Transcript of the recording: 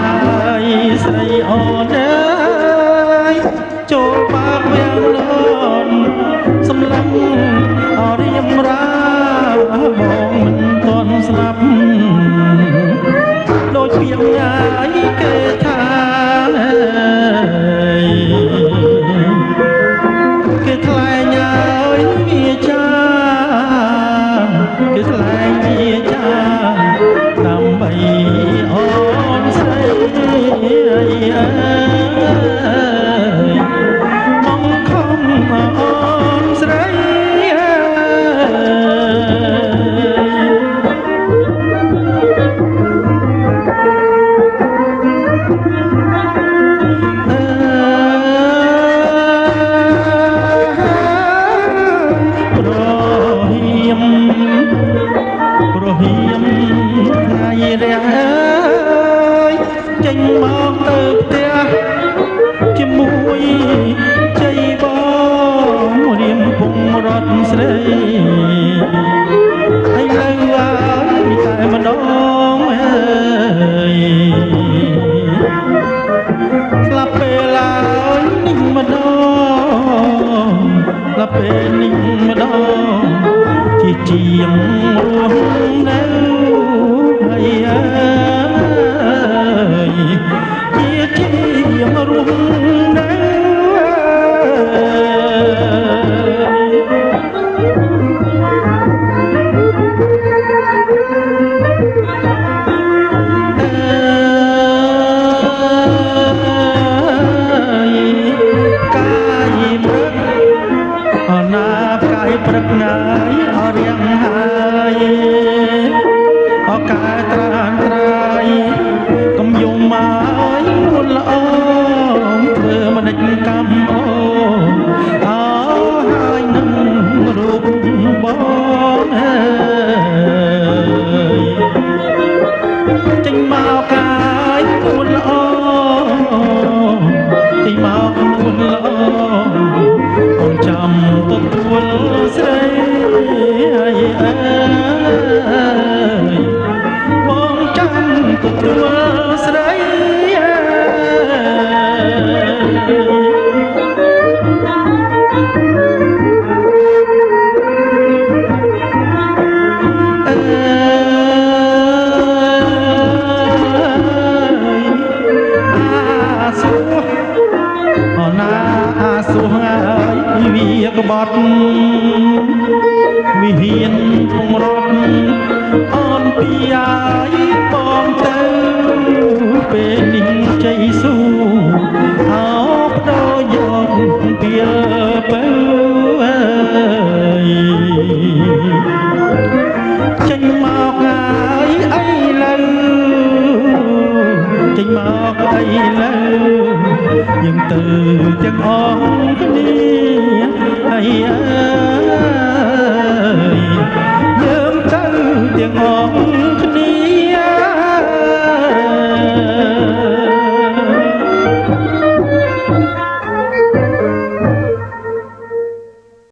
ហើយស្រីអូនអើយចូលបាក់វាំងលន់សម្លឹងអរៀមរាបងមិនតន់ស្លាប់ដូចពីងាយគេថាគេថ្លែងហើយវាចាគេថ្លែងវាចាដើម្បីអូនស្រីអើយមកខំអូនស្រីចេញមកទៅផ្ទះជាមួយជ័យបងរៀមពងរត់ស្រីហើយលើហើយតែម្ដងអើយស្លាប់ពេលហើយនេះម្ដងស្លាប់ពេលនេះម្ដងជាងរស់នៅហើយជាងរស់នៅកាយព្រឹកអណាកាយព្រឹកងាយអរៀងហើយអកាយត្រានត្រាយកុំយំមកនួនល្អធ្វើមនិចកម្មអូអើហើយនឹងរូបបងអើយចេញមកកាយនួនល្អចេញមកនួនល្អអូនចាំទទួលស្រីអើយបងចាំទទួលស្រីសួងហើយវាក្បត់វិហានធំរត់អូនពីហើយបងទៅពេលនេះជ័យស៊ូអោបដោយកពីបើអើយចេញមកហើយអីលើចេញមកអីលើយើងទៅទាំងអស់គ្នាហើយ